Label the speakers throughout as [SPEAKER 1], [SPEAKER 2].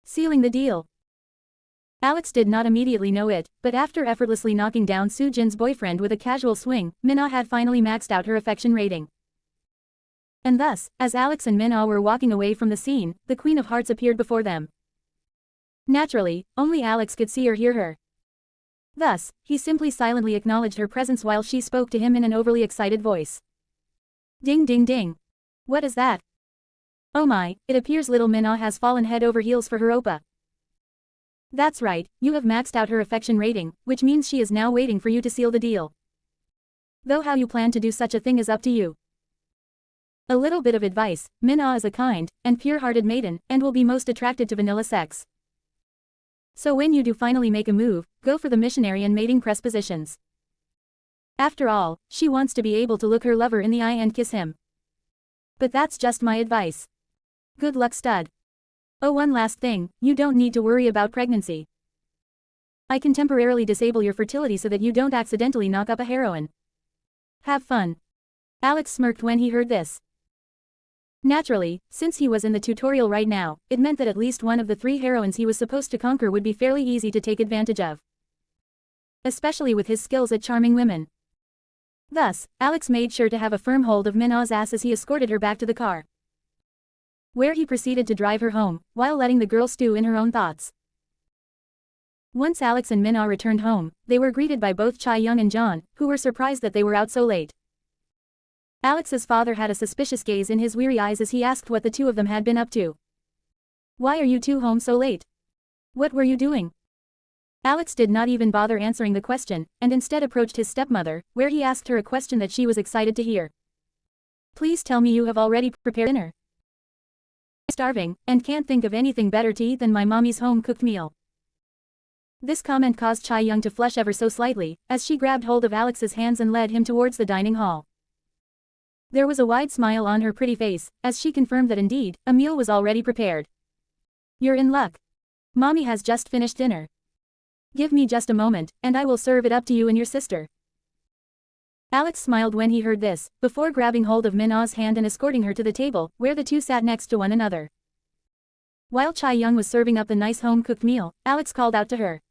[SPEAKER 1] sealing the deal. Alex did not immediately know it, but after effortlessly knocking down Soo-jin's boyfriend with a casual swing, Min-ah had finally maxed out her affection rating. And thus, as Alex and Min-ah were walking away from the scene, the Queen of Hearts appeared before them. Naturally, only Alex could see or hear her. Thus, he simply silently acknowledged her presence while she spoke to him in an overly excited voice. Ding ding ding. What is that? Oh my, it appears little Min-ah has fallen head over heels for her oppa. That's right, you have maxed out her affection rating, which means she is now waiting for you to seal the deal. Though how you plan to do such a thing is up to you. A little bit of advice, Min-ah is a kind and pure-hearted maiden, and will be most attracted to vanilla sex. So when you do finally make a move, go for the missionary and mating press positions. After all, she wants to be able to look her lover in the eye and kiss him. But that's just my advice. Good luck, stud. Oh, one last thing, you don't need to worry about pregnancy. I can temporarily disable your fertility so that you don't accidentally knock up a heroine. Have fun. Alex smirked when he heard this. Naturally, since he was in the tutorial right now, it meant that at least one of the 3 heroines he was supposed to conquer would be fairly easy to take advantage of. Especially with his skills at charming women. Thus, Alex made sure to have a firm hold of Min-ah's ass as he escorted her back to the car, where he proceeded to drive her home, while letting the girl stew in her own thoughts. Once Alex and Min-ah returned home, they were greeted by both Chae-young and John, who were surprised that they were out so late. Alex's father had a suspicious gaze in his weary eyes as he asked what the two of them had been up to. Why are you two home so late? What were you doing? Alex did not even bother answering the question, and instead approached his stepmother, where he asked her a question that she was excited to hear. Please tell me you have already prepared dinner. Starving, and can't think of anything better to eat than my mommy's home-cooked meal. This comment caused Chae-young to flush ever so slightly, as she grabbed hold of Alex's hands and led him towards the dining hall. There was a wide smile on her pretty face, as she confirmed that indeed, a meal was already prepared. You're in luck. Mommy has just finished dinner. Give me just a moment, and I will serve it up to you and your sister. Alex smiled when he heard this, before grabbing hold of Min-ah's hand and escorting her to the table, where the two sat next to one another. While Chae-young was serving up the nice home-cooked meal, Alex called out to her.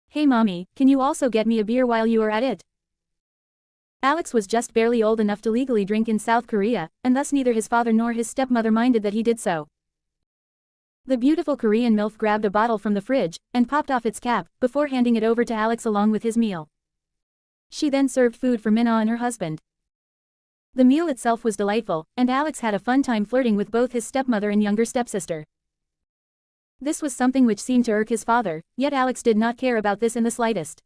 [SPEAKER 1] Hey mommy, can you also get me a beer while you are at it? Alex was just barely old enough to legally drink in South Korea, and thus neither his father nor his stepmother minded that he did so. The beautiful Korean MILF grabbed a bottle from the fridge, and popped off its cap, before handing it over to Alex along with his meal. She then served food for Min-ah and her husband. The meal itself was delightful, and Alex had a fun time flirting with both his stepmother and younger stepsister. This was something which seemed to irk his father, yet Alex did not care about this in the slightest.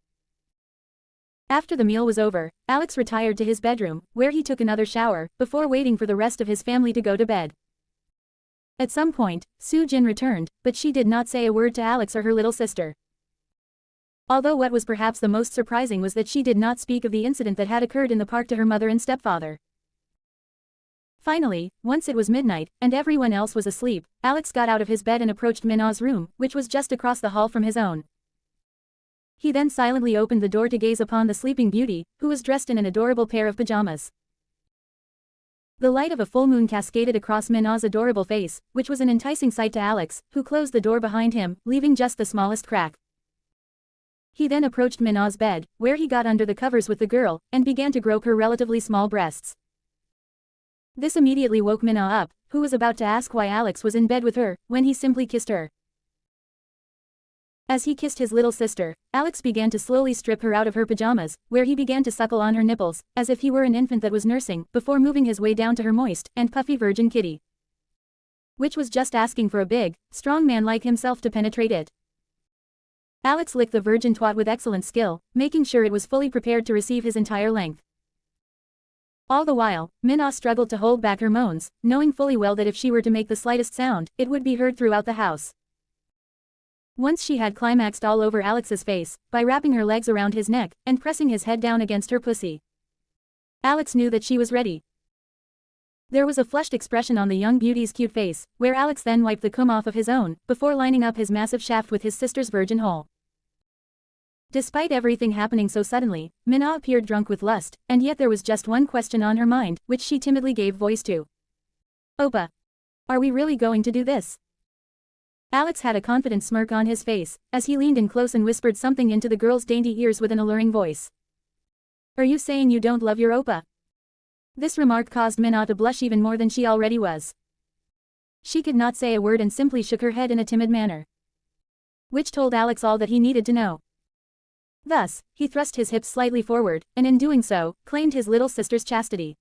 [SPEAKER 1] After the meal was over, Alex retired to his bedroom, where he took another shower, before waiting for the rest of his family to go to bed. At some point, Soo-jin returned, but she did not say a word to Alex or her little sister. Although what was perhaps the most surprising was that she did not speak of the incident that had occurred in the park to her mother and stepfather. Finally, once it was midnight, and everyone else was asleep, Alex got out of his bed and approached Min-ah's room, which was just across the hall from his own. He then silently opened the door to gaze upon the sleeping beauty, who was dressed in an adorable pair of pajamas. The light of a full moon cascaded across Min-ah's adorable face, which was an enticing sight to Alex, who closed the door behind him, leaving just the smallest crack. He then approached Min-ah's bed, where he got under the covers with the girl, and began to grope her relatively small breasts. This immediately woke Min-ah up, who was about to ask why Alex was in bed with her, when he simply kissed her. As he kissed his little sister, Alex began to slowly strip her out of her pajamas, where he began to suckle on her nipples, as if he were an infant that was nursing, before moving his way down to her moist and puffy virgin kitty, which was just asking for a big, strong man like himself to penetrate it. Alex licked the virgin twat with excellent skill, making sure it was fully prepared to receive his entire length. All the while, Min-ah struggled to hold back her moans, knowing fully well that if she were to make the slightest sound, it would be heard throughout the house. Once she had climaxed all over Alex's face, by wrapping her legs around his neck, and pressing his head down against her pussy, Alex knew that she was ready. There was a flushed expression on the young beauty's cute face, where Alex then wiped the cum off of his own, before lining up his massive shaft with his sister's virgin hole. Despite everything happening so suddenly, Min-ah appeared drunk with lust, and yet there was just one question on her mind, which she timidly gave voice to. Oppa. Are we really going to do this? Alex had a confident smirk on his face, as he leaned in close and whispered something into the girl's dainty ears with an alluring voice. Are you saying you don't love your oppa? This remark caused Minna to blush even more than she already was. She could not say a word and simply shook her head in a timid manner, which told Alex all that he needed to know. Thus, he thrust his hips slightly forward, and in doing so, claimed his little sister's chastity.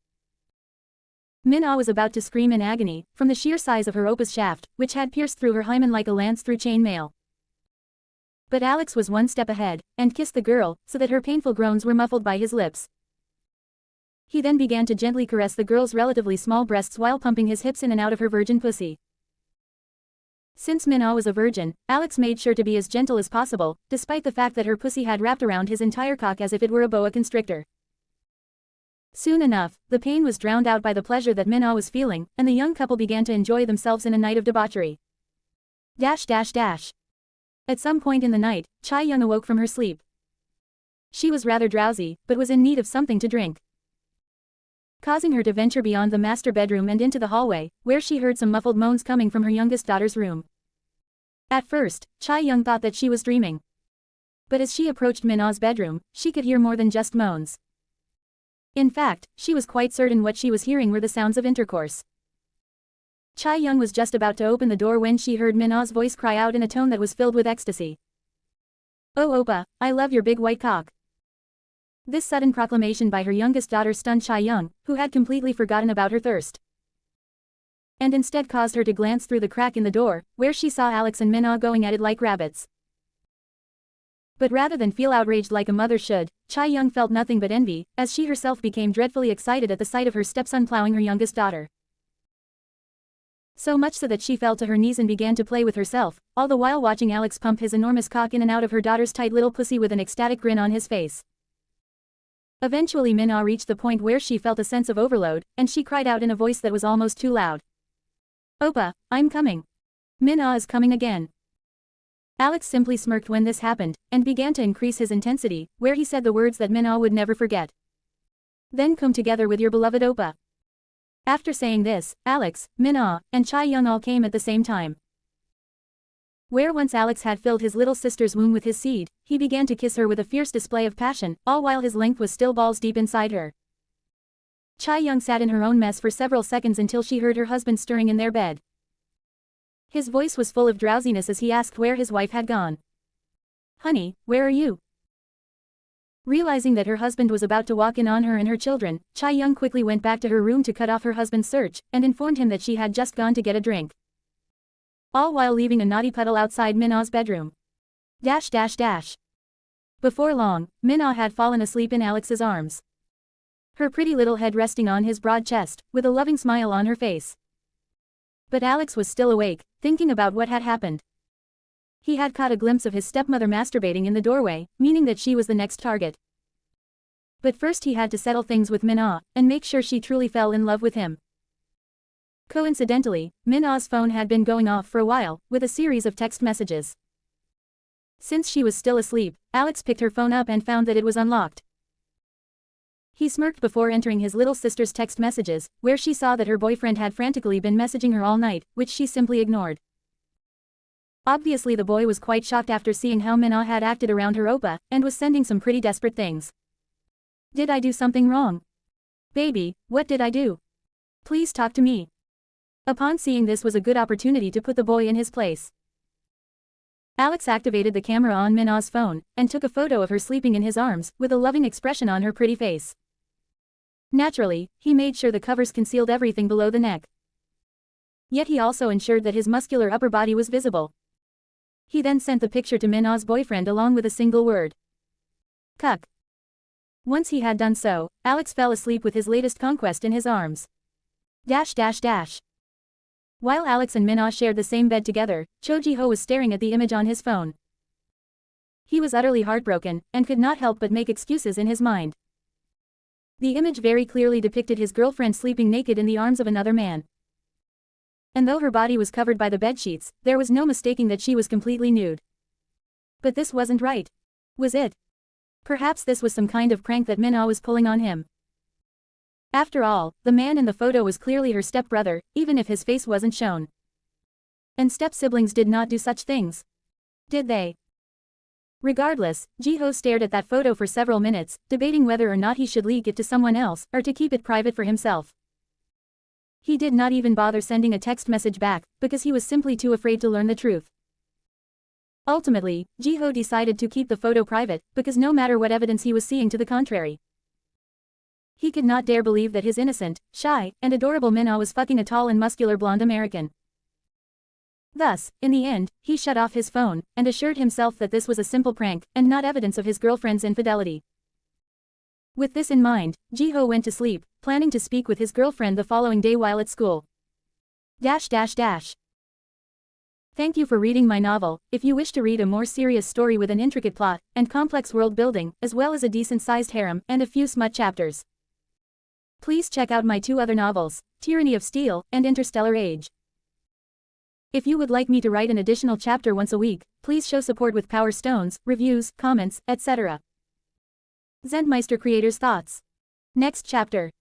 [SPEAKER 1] Minna was about to scream in agony, from the sheer size of her oppa's shaft, which had pierced through her hymen like a lance through chain mail. But Alex was one step ahead, and kissed the girl, so that her painful groans were muffled by his lips. He then began to gently caress the girl's relatively small breasts while pumping his hips in and out of her virgin pussy. Since Minna was a virgin, Alex made sure to be as gentle as possible, despite the fact that her pussy had wrapped around his entire cock as if it were a boa constrictor. Soon enough, the pain was drowned out by the pleasure that Minna was feeling, and the young couple began to enjoy themselves in a night of debauchery. At some point in the night, Chai Young awoke from her sleep. She was rather drowsy, but was in need of something to drink, causing her to venture beyond the master bedroom and into the hallway, where she heard some muffled moans coming from her youngest daughter's room. At first, Chai Young thought that she was dreaming. But as she approached Minna's bedroom, she could hear more than just moans. In fact, she was quite certain what she was hearing were the sounds of intercourse. Chai Young was just about to open the door when she heard Minna's voice cry out in a tone that was filled with ecstasy. "Oh Oppa, I love your big white cock." This sudden proclamation by her youngest daughter stunned Chai Young, who had completely forgotten about her thirst, and instead caused her to glance through the crack in the door, where she saw Alex and Minna going at it like rabbits. But rather than feel outraged like a mother should, Chai Young felt nothing but envy, as she herself became dreadfully excited at the sight of her stepson plowing her youngest daughter. So much so that she fell to her knees and began to play with herself, all the while watching Alex pump his enormous cock in and out of her daughter's tight little pussy with an ecstatic grin on his face. Eventually Minna reached the point where she felt a sense of overload, and she cried out in a voice that was almost too loud. "Oppa, I'm coming. Minna is coming again." Alex simply smirked when this happened, and began to increase his intensity, where he said the words that Minna would never forget. "Then come together with your beloved Oppa." After saying this, Alex, Minna, and Chai Young all came at the same time. Where once Alex had filled his little sister's womb with his seed, he began to kiss her with a fierce display of passion, all while his length was still balls deep inside her. Chai Young sat in her own mess for several seconds until she heard her husband stirring in their bed. His voice was full of drowsiness as he asked where his wife had gone. "Honey, where are you?" Realizing that her husband was about to walk in on her and her children, Chai Young quickly went back to her room to cut off her husband's search, and informed him that she had just gone to get a drink, all while leaving a naughty puddle outside Minna's bedroom. Before long, Minna had fallen asleep in Alex's arms, her pretty little head resting on his broad chest, with a loving smile on her face. But Alex was still awake, thinking about what had happened. He had caught a glimpse of his stepmother masturbating in the doorway, meaning that she was the next target. But first he had to settle things with Minna, and make sure she truly fell in love with him. Coincidentally, Minna's phone had been going off for a while, with a series of text messages. Since she was still asleep, Alex picked her phone up and found that it was unlocked. He smirked before entering his little sister's text messages, where she saw that her boyfriend had frantically been messaging her all night, which she simply ignored. Obviously the boy was quite shocked after seeing how Minna had acted around her oppa, and was sending some pretty desperate things. "Did I do something wrong? Baby, what did I do? Please talk to me." Upon seeing this was a good opportunity to put the boy in his place. Alex activated the camera on Minna's phone, and took a photo of her sleeping in his arms, with a loving expression on her pretty face. Naturally, he made sure the covers concealed everything below the neck. Yet he also ensured that his muscular upper body was visible. He then sent the picture to Minna's boyfriend along with a single word: "Cuck." Once he had done so, Alex fell asleep with his latest conquest in his arms. While Alex and Minna shared the same bed together, Cho Ji-ho was staring at the image on his phone. He was utterly heartbroken, and could not help but make excuses in his mind. The image very clearly depicted his girlfriend sleeping naked in the arms of another man. And though her body was covered by the bedsheets, there was no mistaking that she was completely nude. But this wasn't right. Was it? Perhaps this was some kind of prank that Minna was pulling on him. After all, the man in the photo was clearly her stepbrother, even if his face wasn't shown. And step-siblings did not do such things. Did they? Regardless, Jiho stared at that photo for several minutes, debating whether or not he should leak it to someone else, or to keep it private for himself. He did not even bother sending a text message back, because he was simply too afraid to learn the truth. Ultimately, Jiho decided to keep the photo private, because no matter what evidence he was seeing to the contrary, he could not dare believe that his innocent, shy, and adorable Minna was fucking a tall and muscular blonde American. Thus, in the end, he shut off his phone, and assured himself that this was a simple prank, and not evidence of his girlfriend's infidelity. With this in mind, Jiho went to sleep, planning to speak with his girlfriend the following day while at school. Thank you for reading my novel. If you wish to read a more serious story with an intricate plot, and complex world building, as well as a decent-sized harem, and a few smut chapters, please check out my 2 other novels, Tyranny of Steel, and Interstellar Age. If you would like me to write an additional chapter once a week, please show support with Power Stones, reviews, comments, etc. Zentmeister Creators Thoughts. Next chapter.